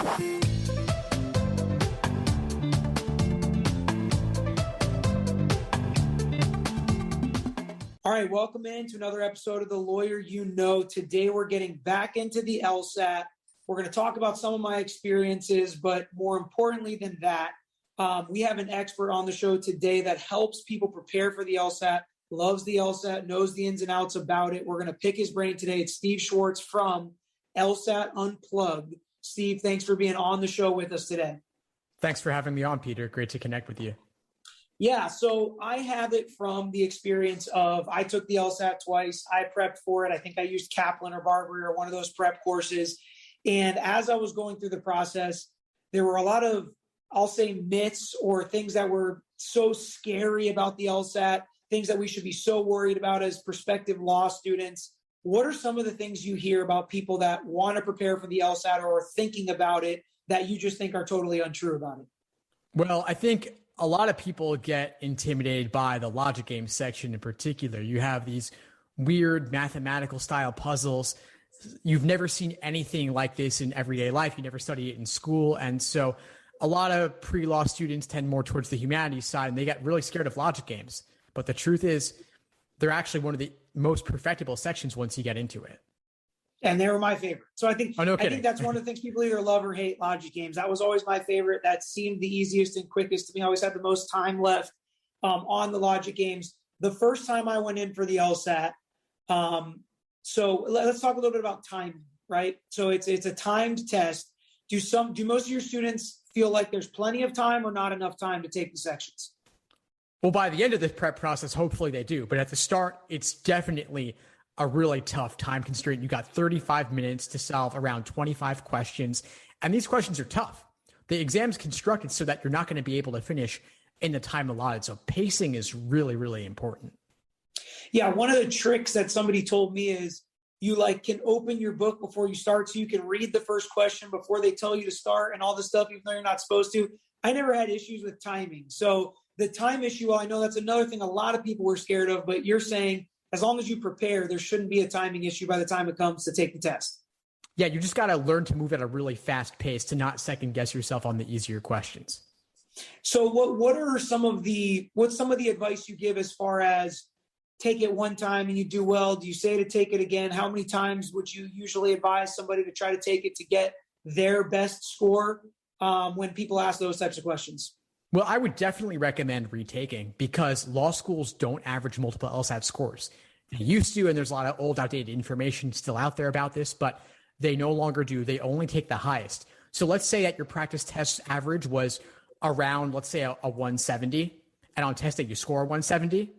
All right, welcome into another episode of The Lawyer You Know. Today we're getting back into the LSAT. We're going to talk about some of my experiences, but more importantly than that, we have an expert on the show today that helps people prepare for the LSAT, loves the LSAT, knows the ins and outs about it. We're going to pick his brain today. It's Steve Schwartz from LSAT Unplugged. Steve, thanks for being on the show with us today. Thanks for having me on, Peter. Great to connect with you. Yeah, so I have it from the experience of I took the LSAT twice. I prepped for it. I think I used Kaplan or Barbary or one of those prep courses. And as I was going through the process, there were a lot of, I'll say, myths or things that were so scary about the LSAT, things that we should be so worried about as prospective law students. What are some of the things you hear about people that want to prepare for the LSAT or are thinking about it that you just think are totally untrue about it? Well, I think a lot of people get intimidated by the logic game section in particular. You have these weird mathematical style puzzles. You've never seen anything like this in everyday life. You never study it in school. And so a lot of pre-law students tend more towards the humanities side and they get really scared of logic games. But the truth is they're actually one of the most perfectible sections once you get into it. And they were my favorite. So I think, no I think that's one of the things people either love or hate logic games. That was always my favorite. That seemed the easiest and quickest to me. I always had the most time left on the logic games. The first time I went in for the LSAT, so let's talk a little bit about timing, right? So it's a timed test. Do most of your students feel like there's plenty of time or not enough time to take the sections? Well, by the end of the prep process, hopefully they do. But at the start, it's definitely a really tough time constraint. You got 35 minutes to solve around 25 questions. And these questions are tough. The exam's constructed so that you're not going to be able to finish in the time allotted. So pacing is really, really important. Yeah. One of the tricks that somebody told me is you can open your book before you start so you can read the first question before they tell you to start and all this stuff, even though you're not supposed to. I never had issues with timing. So the time issue, well, I know that's another thing a lot of people were scared of, but you're saying as long as you prepare, there shouldn't be a timing issue by the time it comes to take the test. Yeah, you just got to learn to move at a really fast pace to not second guess yourself on the easier questions. So what's some of the advice you give as far as take it one time and you do well? Do you say to take it again? How many times would you usually advise somebody to try to take it to get their best score when people ask those types of questions? Well, I would definitely recommend retaking because law schools don't average multiple LSAT scores. They used to, and there's a lot of old, outdated information still out there about this, but they no longer do. They only take the highest. So let's say that your practice test average was around, let's say, a 170, and on test day you score a 170.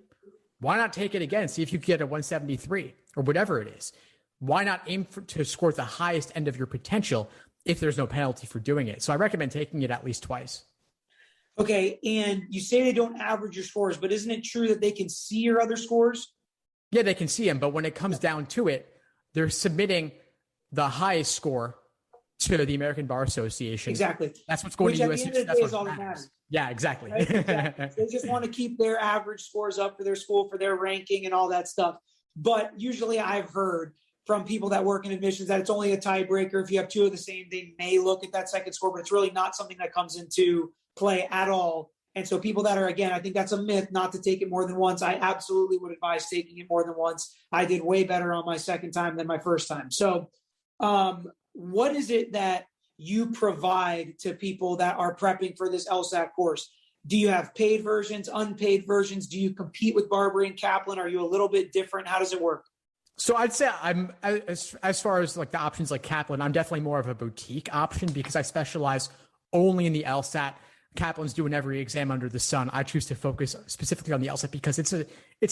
Why not take it again? See if you get a 173 or whatever it is. Why not aim to score at the highest end of your potential if there's no penalty for doing it? So I recommend taking it at least twice. Okay, and you say they don't average your scores, but isn't it true that they can see your other scores? Yeah, they can see them, but when it comes down to it, they're submitting the highest score to the American Bar Association. Exactly. That's what's going to U.S. That's what all that matters. Yeah, exactly. Right? Exactly. They just want to keep their average scores up for their school, for their ranking and all that stuff. But usually I've heard from people that work in admissions that it's only a tiebreaker. If you have two of the same, they may look at that second score, but it's really not something that comes into play at all. And so people that are, again, I think that's a myth not to take it more than once. I absolutely would advise taking it more than once. I did way better on my second time than my first time. So what is it that you provide to people that are prepping for this LSAT course? Do you have paid versions, unpaid versions? Do you compete with Barbary and Kaplan? Are you a little bit different? How does it work? So I'd say I'm as far as the options like Kaplan, I'm definitely more of a boutique option because I specialize only in the LSAT. Kaplan's doing every exam under the sun. I choose to focus specifically on the LSAT because it's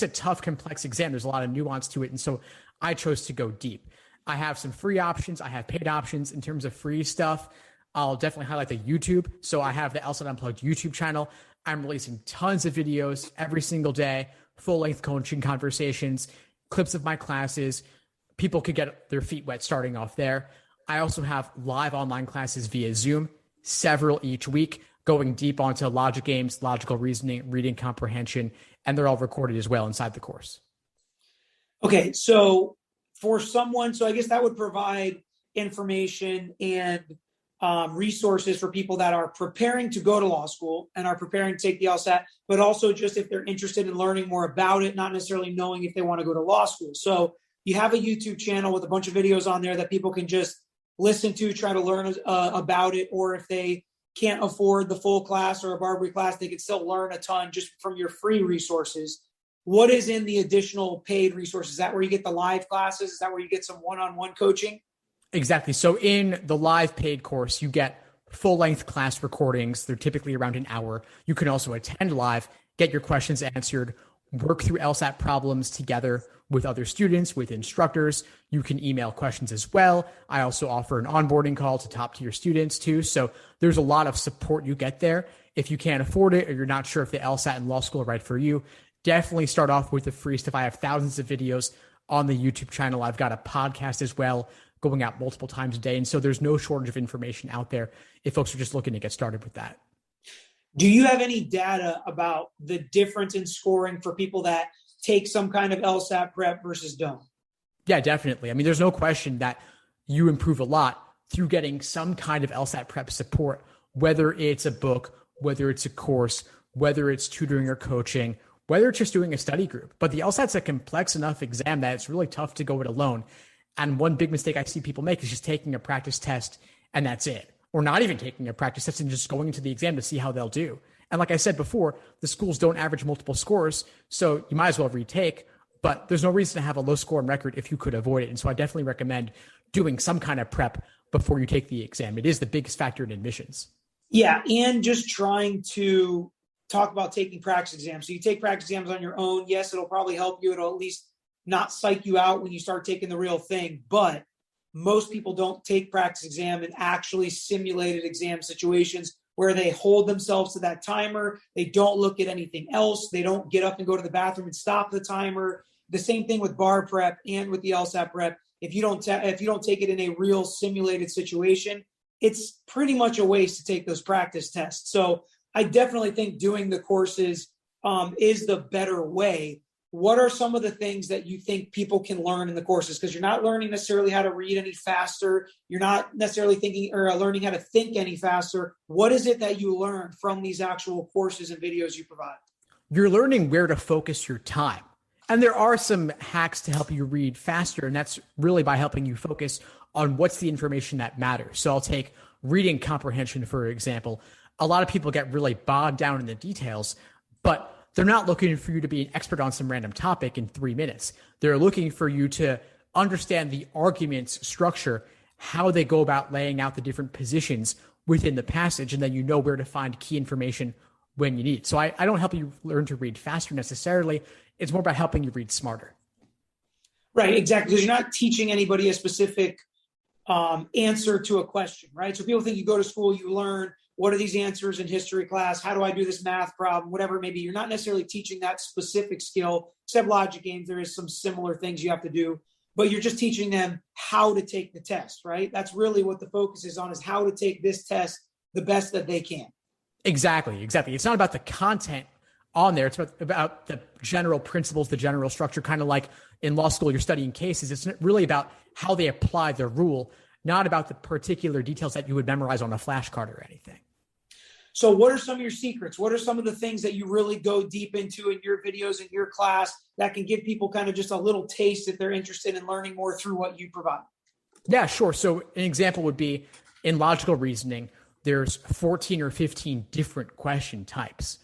a tough, complex exam. There's a lot of nuance to it. And so I chose to go deep. I have some free options. I have paid options. In terms of free stuff, I'll definitely highlight the YouTube. So I have the LSAT Unplugged YouTube channel. I'm releasing tons of videos every single day, full-length coaching conversations, clips of my classes. People could get their feet wet starting off there. I also have live online classes via Zoom, several each week, going deep onto logic games, logical reasoning, reading comprehension, and they're all recorded as well inside the course. Okay, so for someone, so I guess that would provide information and resources for people that are preparing to go to law school and are preparing to take the LSAT, but also just if they're interested in learning more about it, not necessarily knowing if they want to go to law school. So you have a YouTube channel with a bunch of videos on there that people can just listen to, try to learn about it, or if they can't afford the full class or a Barbary class, they can still learn a ton just from your free resources. What is in the additional paid resources? Is that where you get the live classes? Is that where you get some one-on-one coaching? Exactly. So in the live paid course, you get full-length class recordings. They're typically around an hour. You can also attend live, get your questions answered, work through LSAT problems together with other students, with instructors. You can email questions as well. I also offer an onboarding call to top-tier students too. So there's a lot of support you get there. If you can't afford it or you're not sure if the LSAT and law school are right for you, definitely start off with the free stuff. I have thousands of videos on the YouTube channel. I've got a podcast as well, going out multiple times a day. And so there's no shortage of information out there if folks are just looking to get started with that. Do you have any data about the difference in scoring for people that take some kind of LSAT prep versus don't? Yeah, definitely. I mean, there's no question that you improve a lot through getting some kind of LSAT prep support, whether it's a book, whether it's a course, whether it's tutoring or coaching, whether it's just doing a study group. But the LSAT's a complex enough exam that it's really tough to go it alone. And one big mistake I see people make is just taking a practice test and that's it. Or not even taking a practice test and just going into the exam to see how they'll do. And like I said before, the schools don't average multiple scores, so you might as well retake, but there's no reason to have a low score on record if you could avoid it. And so I definitely recommend doing some kind of prep before you take the exam. It is the biggest factor in admissions. Yeah, and just trying to talk about taking practice exams. So you take practice exams on your own. Yes, it'll probably help you. It'll at least not psych you out when you start taking the real thing. But most people don't take practice exam in actually simulated exam situations where they hold themselves to that timer. They don't look at anything else. They don't get up and go to the bathroom and stop the timer. The same thing with bar prep and with the LSAT prep. If you don't take it in a real simulated situation, it's pretty much a waste to take those practice tests. So I definitely think doing the courses is the better way. What are some of the things that you think people can learn in the courses? Because you're not learning necessarily how to read any faster. You're not necessarily thinking or learning how to think any faster. What is it that you learn from these actual courses and videos you provide? You're learning where to focus your time. And there are some hacks to help you read faster. And that's really by helping you focus on what's the information that matters. So I'll take reading comprehension, for example. A lot of people get really bogged down in the details, but they're not looking for you to be an expert on some random topic in 3 minutes. They're looking for you to understand the argument's structure, how they go about laying out the different positions within the passage, and then you know where to find key information when you need it. So I don't help you learn to read faster necessarily. It's more about helping you read smarter. Right, exactly. Because you're not teaching anybody a specific answer to a question, right? So people think you go to school, you learn, what are these answers in history class? How do I do this math problem? Whatever it may be. You're not necessarily teaching that specific skill, except logic games. There is some similar things you have to do, but you're just teaching them how to take the test, right? That's really what the focus is on, is how to take this test the best that they can. Exactly. It's not about the content on there. It's about the general principles, the general structure, kind of like in law school, you're studying cases. It's really about how they apply the rule, not about the particular details that you would memorize on a flashcard or anything. So what are some of your secrets? What are some of the things that you really go deep into in your videos in your class that can give people kind of just a little taste if they're interested in learning more through what you provide? Yeah, sure. So an example would be in logical reasoning, there's 14 or 15 different question types.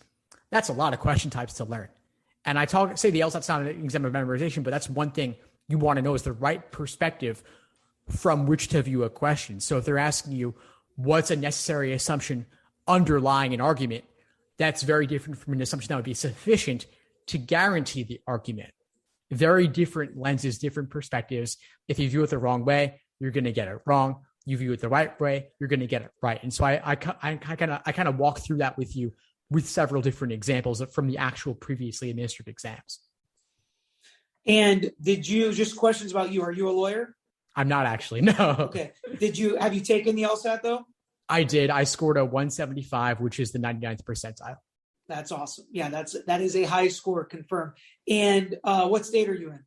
That's a lot of question types to learn. And say the LSAT's not an exam of memorization, but that's one thing you want to know is the right perspective from which to view a question. So if they're asking you what's a necessary assumption underlying an argument, that's very different from an assumption that would be sufficient to guarantee the argument. Very different lenses, different perspectives. If you view it the wrong way, you're going to get it wrong. You view it the right way, you're going to get it right. And so I kind of walk through that with you with several different examples from the actual previously administered exams. And just questions about you? Are you a lawyer? I'm not actually, no. Okay. Have you taken the LSAT though? I did. I scored a 175, which is the 99th percentile. That's awesome. Yeah, that is a high score, confirmed. And what state are you in?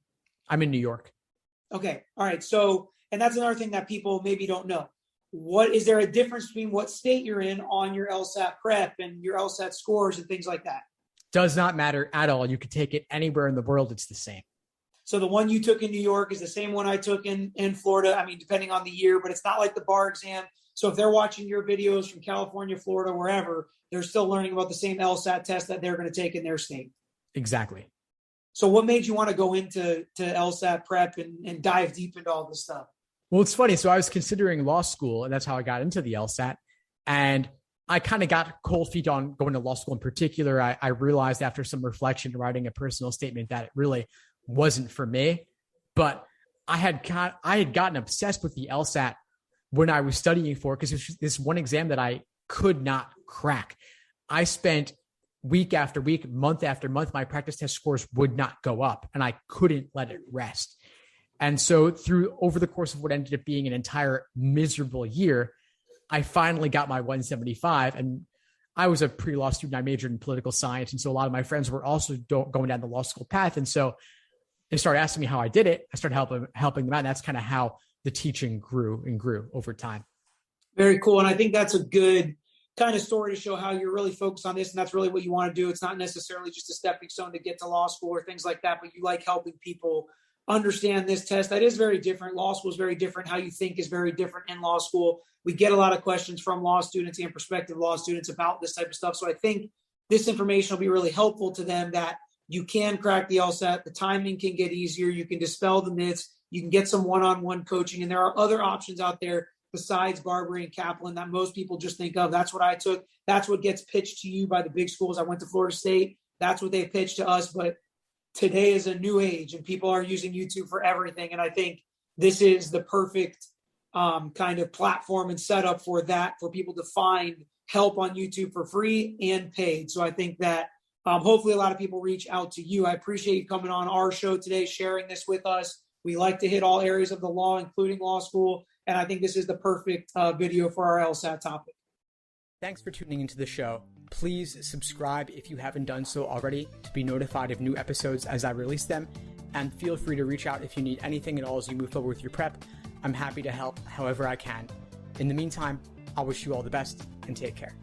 I'm in New York. Okay. All right. So, and that's another thing that people maybe don't know. what is there a difference between what state you're in on your LSAT prep and your LSAT scores and things like that? Does not matter at all. You could take it anywhere in the world. It's the same. So the one you took in New York is the same one I took in Florida. I mean, depending on the year, but it's not like the bar exam. So if they're watching your videos from California, Florida, wherever, they're still learning about the same LSAT test that they're going to take in their state. Exactly. So what made you want to go into LSAT prep and dive deep into all this stuff? Well, it's funny. So I was considering law school, and that's how I got into the LSAT. And I kind of got cold feet on going to law school in particular. I realized after some reflection, writing a personal statement, that it really wasn't for me. But I had gotten obsessed with the LSAT when I was studying for it, because it was this one exam that I could not crack. I spent week after week, month after month, my practice test scores would not go up, and I couldn't let it rest. And so over the course of what ended up being an entire miserable year, I finally got my 175. And I was a pre-law student. I majored in political science. And so a lot of my friends were also going down the law school path. And so they started asking me how I did it. I started helping them out. And that's kind of how the teaching grew over time. Very cool. And I think that's a good kind of story to show how you're really focused on this. And that's really what you want to do. It's not necessarily just a stepping stone to get to law school or things like that, but you like helping people understand this test. That is very different. Law school is very different. How you think is very different in law school. We get a lot of questions from law students and prospective law students about this type of stuff. So I think this information will be really helpful to them, that you can crack the LSAT. The timing can get easier. You can dispel the myths. You can get some one-on-one coaching. And there are other options out there besides Barbary and Kaplan that most people just think of. That's what I took. That's what gets pitched to you by the big schools. I went to Florida State. That's what they pitched to us. But today is a new age and people are using YouTube for everything. And I think this is the perfect kind of platform and setup for that, for people to find help on YouTube for free and paid. So I think that hopefully a lot of people reach out to you. I appreciate you coming on our show today, sharing this with us. We like to hit all areas of the law, including law school. And I think this is the perfect video for our LSAT topic. Thanks for tuning into the show. Please subscribe if you haven't done so already to be notified of new episodes as I release them. And feel free to reach out if you need anything at all as you move forward with your prep. I'm happy to help however I can. In the meantime, I'll wish you all the best and take care.